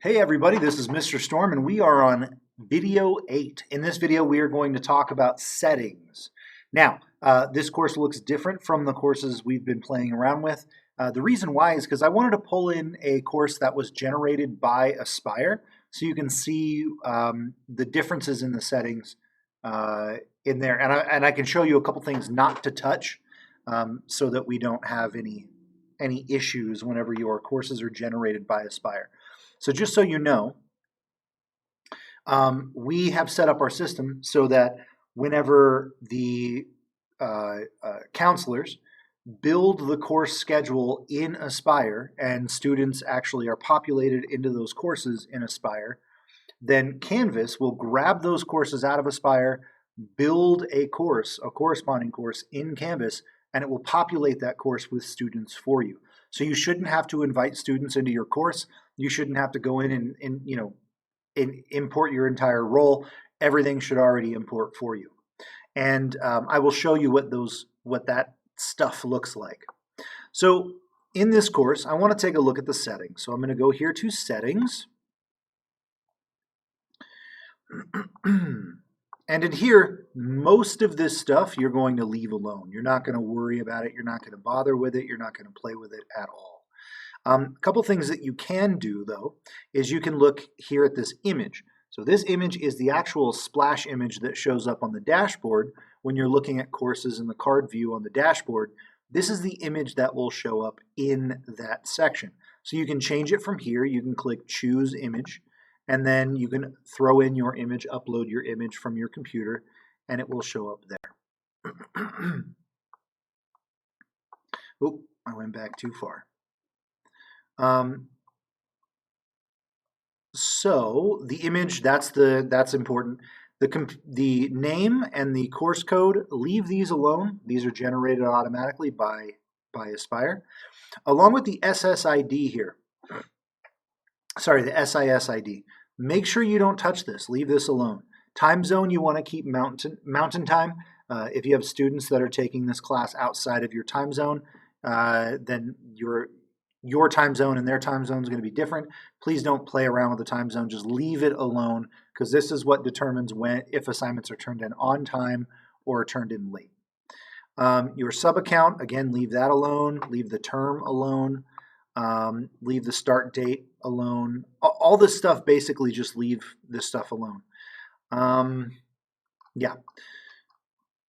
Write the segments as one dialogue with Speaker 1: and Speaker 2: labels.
Speaker 1: Hey everybody, this is Mr. Storm and we are on video 8. In this video we are going to talk about settings. Now, this course looks different from the courses we've been playing around with. The reason why is because I wanted to pull in a course that was generated by Aspire so you can see the differences in the settings in there. And I can show you a couple things not to touch so that we don't have any issues whenever your courses are generated by Aspire. So just so you know, we have set up our system so that whenever the counselors build the course schedule in Aspire and students actually are populated into those courses in Aspire, then Canvas will grab those courses out of Aspire, build a course, a corresponding course in Canvas, and it will populate that course with students for you. So you shouldn't have to invite students into your course. You shouldn't have to go in and import your entire role. Everything should already import for you. And I will show you what that stuff looks like. So in this course, I want to take a look at the settings. So I'm going to go here to Settings. And in here, most of this stuff you're going to leave alone. You're not going to worry about it. You're not going to bother with it. You're not going to play with it at all. A couple things that you can do, though, is you can look here at this image. So this image is the actual splash image that shows up on the dashboard when you're looking at courses in the card view on the dashboard. This is the image that will show up in that section. So you can change it from here. You can click Choose Image. And then you can throw in your image, upload your image from your computer, and it will show up there. Oh, I went back too far. So the image, that's important. The name and the course code, leave these alone. These are generated automatically by Aspire, along with the SSID here. Sorry, the SISID. Make sure you don't touch this. Leave this alone. Time zone, you want to keep mountain time. If you have students that are taking this class outside of your time zone, then your time zone and their time zone is going to be different. Please don't play around with the time zone. Just leave it alone, because this is what determines if assignments are turned in on time or turned in late. Your sub account, again, leave that alone. Leave the term alone. Leave the start date alone. All this stuff, basically just leave this stuff alone. Yeah.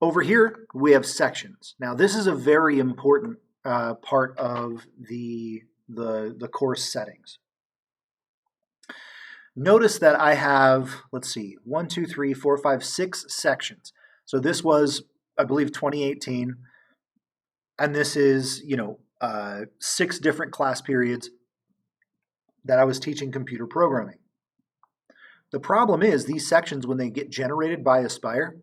Speaker 1: Over here, we have sections. Now, this is a very important part of the course settings. Notice that I have, let's see, 1, 2, 3, 4, 5, 6 sections. So this was, I believe, 2018. And this is, 6 different class periods that I was teaching computer programming. The problem is these sections, when they get generated by Aspire,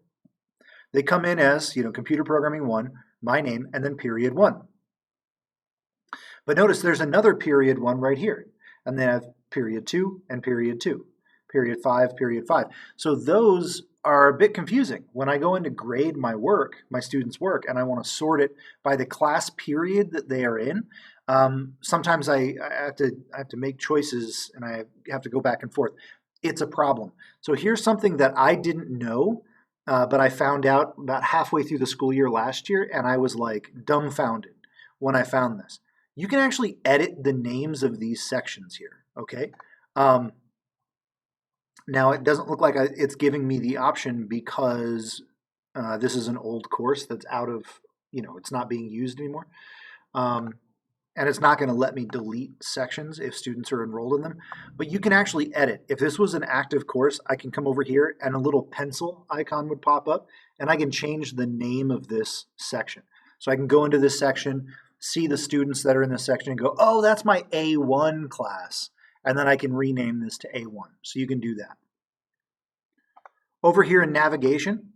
Speaker 1: they come in as, computer programming 1, my name, and then period 1. But notice there's another period 1 right here, and then I have period 2 and period 2, period 5, period 5. So those are a bit confusing. When I go in to grade my work, my students' work, and I want to sort it by the class period that they are in, sometimes I have to make choices and I have to go back and forth. It's a problem. So here's something that I didn't know, but I found out about halfway through the school year last year, and I was like dumbfounded when I found this. You can actually edit the names of these sections here, okay? Now, it doesn't look like it's giving me the option because this is an old course that's out of, it's not being used anymore. And it's not going to let me delete sections if students are enrolled in them. But you can actually edit. If this was an active course, I can come over here and a little pencil icon would pop up, and I can change the name of this section. So I can go into this section, see the students that are in this section and go, oh, that's my A1 class. And then I can rename this to A1. So you can do that. Over here in navigation,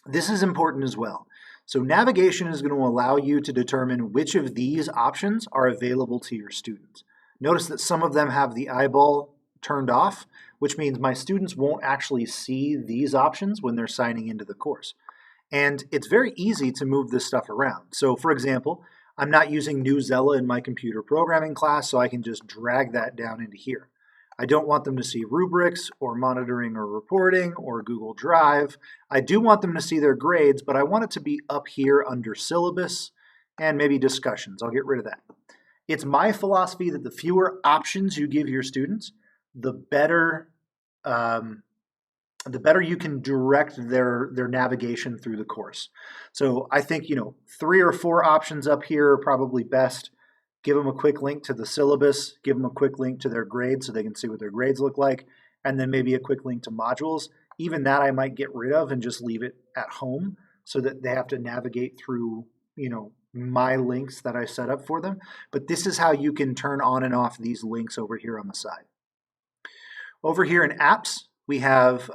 Speaker 1: this is important as well. So navigation is going to allow you to determine which of these options are available to your students. Notice that some of them have the eyeball turned off, which means my students won't actually see these options when they're signing into the course. And it's very easy to move this stuff around. So for example, I'm not using Newsela in my computer programming class, so I can just drag that down into here. I don't want them to see rubrics or monitoring or reporting or Google Drive. I do want them to see their grades, but I want it to be up here under syllabus and maybe discussions. I'll get rid of that. It's my philosophy that the fewer options you give your students, the better you can direct their navigation through the course. So I think 3 or 4 options up here are probably best. Give them a quick link to the syllabus, give them a quick link to their grades so they can see what their grades look like, and then maybe a quick link to modules. Even that I might get rid of and just leave it at home so that they have to navigate through, my links that I set up for them. But this is how you can turn on and off these links over here on the side. Over here in apps, we have,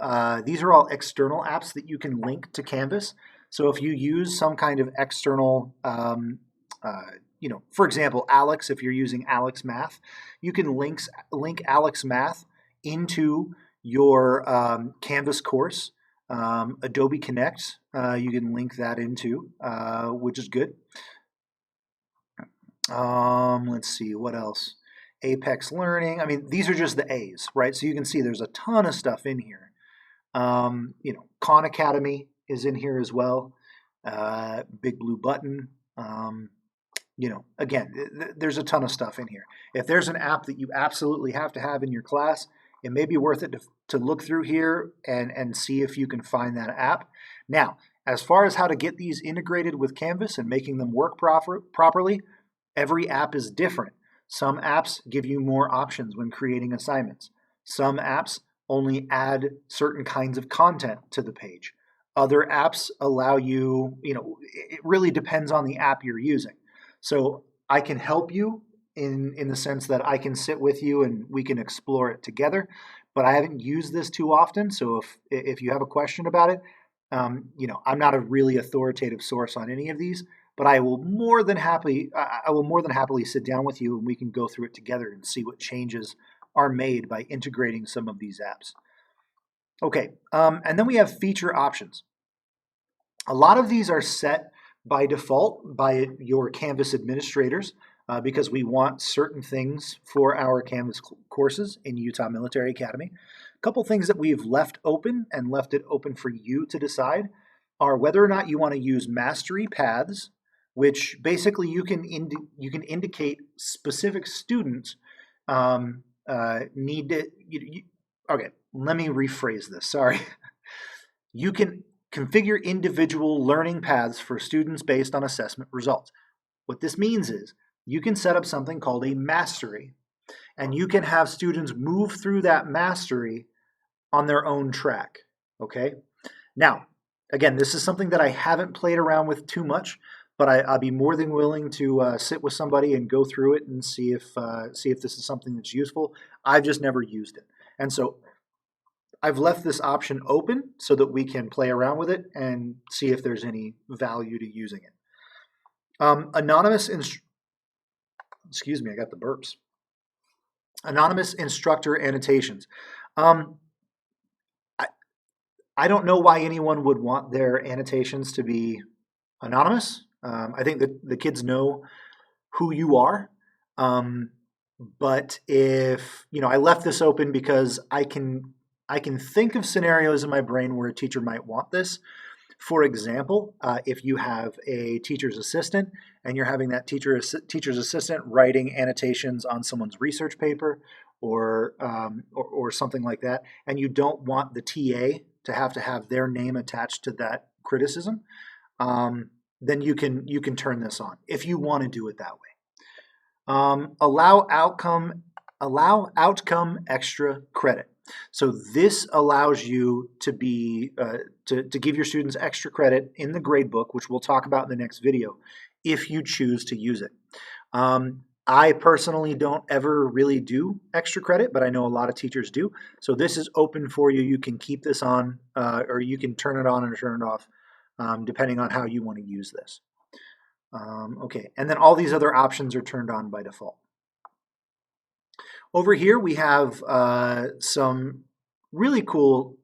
Speaker 1: these are all external apps that you can link to Canvas. So if you use some kind of external, for example, Alex, if you're using Alex Math, you can link Alex Math into your Canvas course. Adobe Connect, you can link that into, which is good. Let's see, what else? Apex Learning. I mean, these are just the A's, right? So you can see there's a ton of stuff in here. Khan Academy is in here as well. Big Blue Button. Again, there's a ton of stuff in here. If there's an app that you absolutely have to have in your class, it may be worth it to look through here and see if you can find that app. Now, as far as how to get these integrated with Canvas and making them work properly, every app is different. Some apps give you more options when creating assignments. Some apps only add certain kinds of content to the page. Other apps allow you, it really depends on the app you're using. So I can help you in the sense that I can sit with you and we can explore it together, but I haven't used this too often. So if you have a question about it, I'm not a really authoritative source on any of these, but I will more than happily sit down with you and we can go through it together and see what changes are made by integrating some of these apps. Okay, and then we have feature options. A lot of these are set by default by your Canvas administrators because we want certain things for our Canvas courses in Utah Military Academy. A couple things that we've left open and left it open for you to decide are whether or not you want to use mastery paths, which basically you can indicate specific students need to. Okay, let me rephrase this. Sorry. You can configure individual learning paths for students based on assessment results. What this means is you can set up something called a mastery, and you can have students move through that mastery on their own track. Okay. Now, again, this is something that I haven't played around with too much, but I'll be more than willing to sit with somebody and go through it and see if this is something that's useful. I've just never used it, and so I've left this option open so that we can play around with it and see if there's any value to using it. Excuse me, I got the burps. Anonymous instructor annotations. I don't know why anyone would want their annotations to be anonymous. I think that the kids know who you are. But if, I left this open because I can think of scenarios in my brain where a teacher might want this. For example, if you have a teacher's assistant and you're having that teacher's assistant writing annotations on someone's research paper or something like that, and you don't want the TA to have their name attached to that criticism, then you can turn this on if you want to do it that way. Allow outcome extra credit. So this allows you to give your students extra credit in the gradebook, which we'll talk about in the next video, if you choose to use it. I personally don't ever really do extra credit, but I know a lot of teachers do. So this is open for you. You can keep this on, or you can turn it on and turn it off, depending on how you want to use this. Okay, and then all these other options are turned on by default. Over here we have some really cool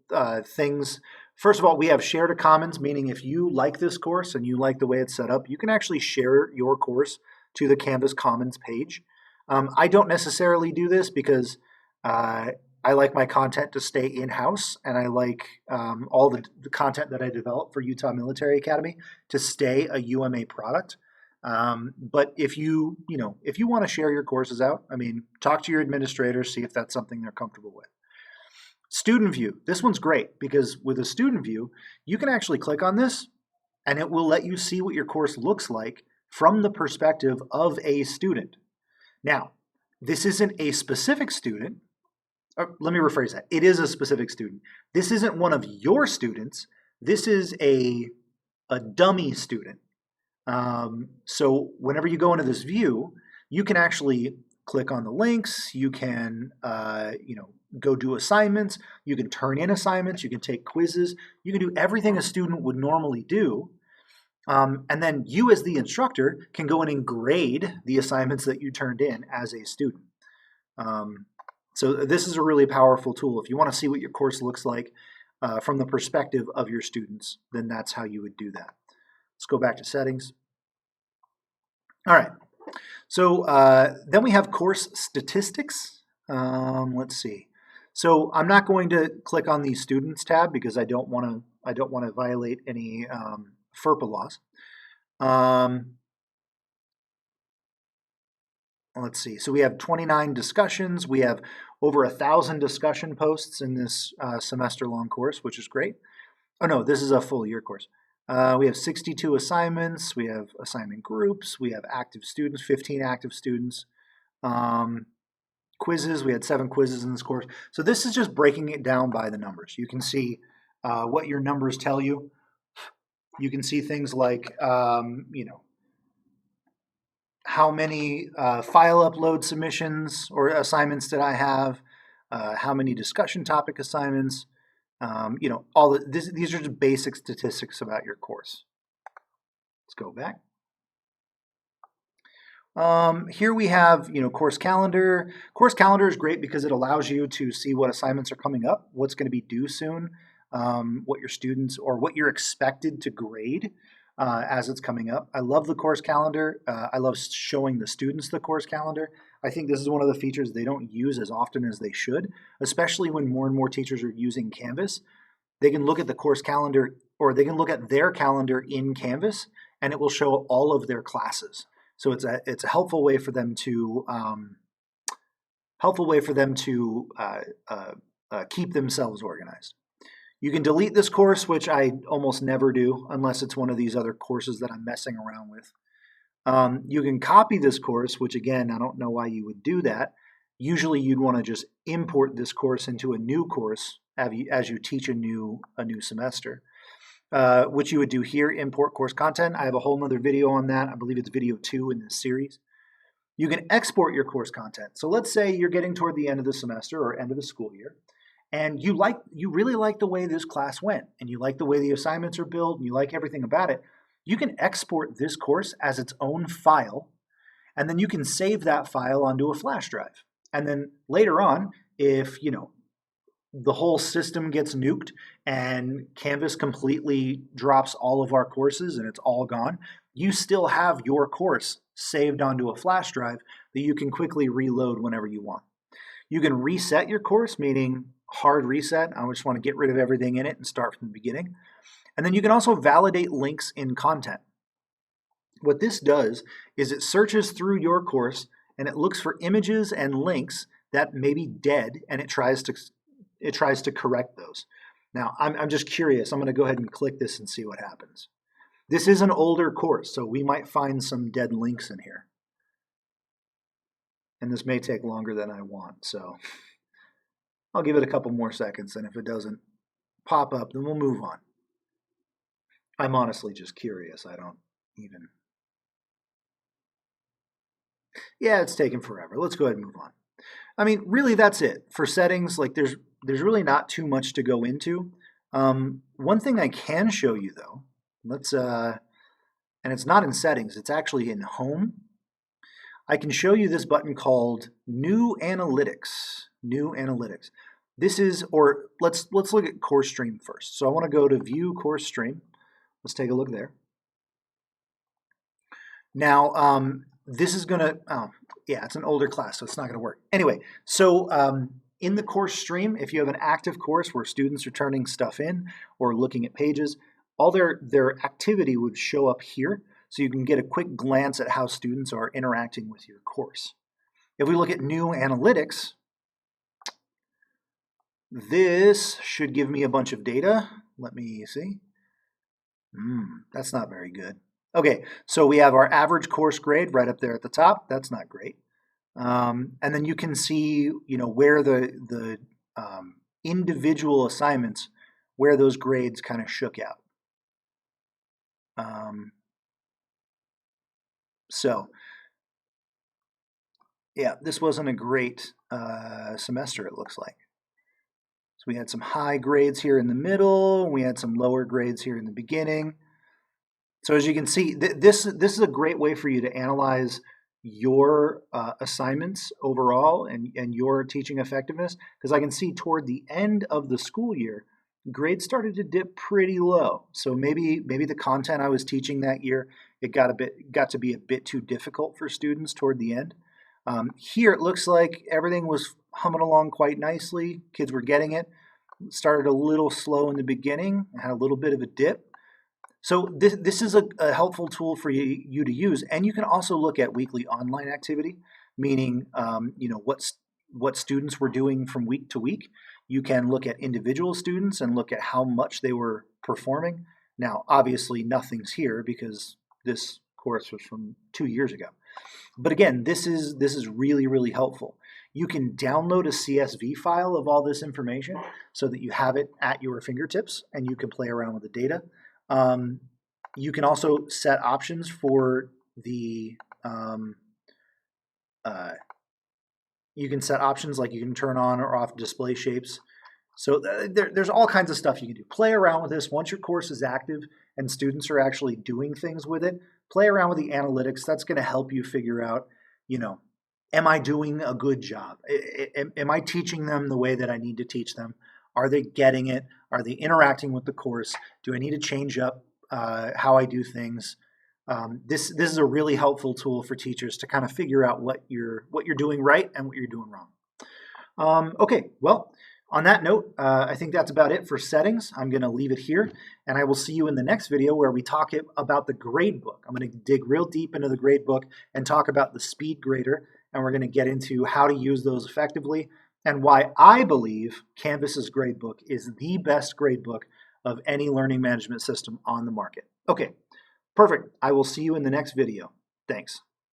Speaker 1: things. First of all, we have share to commons, meaning if you like this course and you like the way it's set up, you can actually share your course to the Canvas Commons page. I don't necessarily do this because I like my content to stay in-house, and I like all the content that I develop for Utah Military Academy to stay a UMA product. But if you want to share your courses out, I mean, talk to your administrator, see if that's something they're comfortable with. Student view. This one's great because with a student view, you can actually click on this and it will let you see what your course looks like from the perspective of a student. Now, this isn't a specific student. Let me rephrase that. It is a specific student. This isn't one of your students. This is a dummy student. So whenever you go into this view, you can actually click on the links. You can, go do assignments. You can turn in assignments. You can take quizzes. You can do everything a student would normally do. And then you as the instructor can go in and grade the assignments that you turned in as a student. So this is a really powerful tool. If you want to see what your course looks like from the perspective of your students, then that's how you would do that. Let's go back to settings. All right. So then we have course statistics. Let's see. So I'm not going to click on the students tab because I don't want to violate any FERPA laws. Let's see. So we have 29 discussions. We have over 1,000 discussion posts in this semester-long course, which is great. Oh no, this is a full year course. We have 62 assignments. We have assignment groups. We have active students, 15 active students. Quizzes, we had 7 quizzes in this course. So this is just breaking it down by the numbers. You can see what your numbers tell you. You can see things like, how many file upload submissions or assignments did I have? How many discussion topic assignments? These are just basic statistics about your course. Let's go back. Here we have, course calendar. Course calendar is great because it allows you to see what assignments are coming up, what's going to be due soon, what your students or what you're expected to grade as it's coming up. I love the course calendar. I love showing the students the course calendar. I think this is one of the features they don't use as often as they should, especially when more and more teachers are using Canvas. They can look at the course calendar, or they can look at their calendar in Canvas, and it will show all of their classes. So it's a helpful way for them to keep themselves organized. You can delete this course, which I almost never do unless it's one of these other courses that I'm messing around with. You can copy this course, which again, I don't know why you would do that. Usually you'd want to just import this course into a new course as you teach a new semester. Which you would do here, import course content. I have a whole nother video on that. I believe it's video 2 in this series. You can export your course content. So let's say you're getting toward the end of the semester or end of the school year, and you really like the way this class went, and you like the way the assignments are built, and you like everything about it. You can export this course as its own file, and then you can save that file onto a flash drive. And then later on, if the whole system gets nuked and Canvas completely drops all of our courses and it's all gone, you still have your course saved onto a flash drive that you can quickly reload whenever you want. You can reset your course, meaning hard reset. I just want to get rid of everything in it and start from the beginning. And then you can also validate links in content. What this does is it searches through your course and it looks for images and links that may be dead, and it tries to correct those. Now, I'm just curious. I'm going to go ahead and click this and see what happens. This is an older course, so we might find some dead links in here. And this may take longer than I want, so I'll give it a couple more seconds, and if it doesn't pop up, then we'll move on. I'm honestly just curious. I don't even... Yeah, it's taking forever. Let's go ahead and move on. I mean, really, that's it. For settings, like there's really not too much to go into. One thing I can show you, though, and it's not in settings, it's actually in home. I can show you this button called New Analytics. New Analytics. This is, or let's look at Course Stream first. So I want to go to View Course Stream. Let's take a look there. Now, this is going to, yeah, it's an older class, so it's not going to work. Anyway, so in the course stream, if you have an active course where students are turning stuff in or looking at pages, all their activity would show up here, so you can get a quick glance at how students are interacting with your course. If we look at new analytics, this should give me a bunch of data. Let me see. That's not very good. Okay, so we have our average course grade right up there at the top. That's not great. And then you can see, where the individual assignments, where those grades kind of shook out. So, yeah, this wasn't a great semester, it looks like. So we had some high grades here in the middle. We had some lower grades here in the beginning. So as you can see, this is a great way for you to analyze your assignments overall and your teaching effectiveness, because I can see toward the end of the school year, grades started to dip pretty low. So maybe the content I was teaching that year, it got to be a bit too difficult for students toward the end. Here it looks like everything was humming along quite nicely. Kids were getting it. Started a little slow in the beginning, had a little bit of a dip. So this is a helpful tool for you to use, and you can also look at weekly online activity, meaning what students were doing from week to week. You can look at individual students and look at how much they were performing. Now, obviously, nothing's here because this course was from 2 years ago. But again, this is really, really helpful. You can download a CSV file of all this information so that you have it at your fingertips and you can play around with the data. You can also set options for the you can set options like you can turn on or off display shapes. So there's all kinds of stuff you can do. Play around with this. Once your course is active and students are actually doing things with it, play around with the analytics. That's going to help you figure out, am I doing a good job? Am I teaching them the way that I need to teach them? Are they getting it? Are they interacting with the course? Do I need to change up how I do things? This is a really helpful tool for teachers to kind of figure out what you're doing right and what you're doing wrong. Okay, well, on that note, I think that's about it for settings. I'm going to leave it here, and I will see you in the next video where we talk about the gradebook. I'm going to dig real deep into the gradebook and talk about the speed grader, and we're going to get into how to use those effectively and why I believe Canvas's gradebook is the best gradebook of any learning management system on the market. Okay, perfect. I will see you in the next video. Thanks.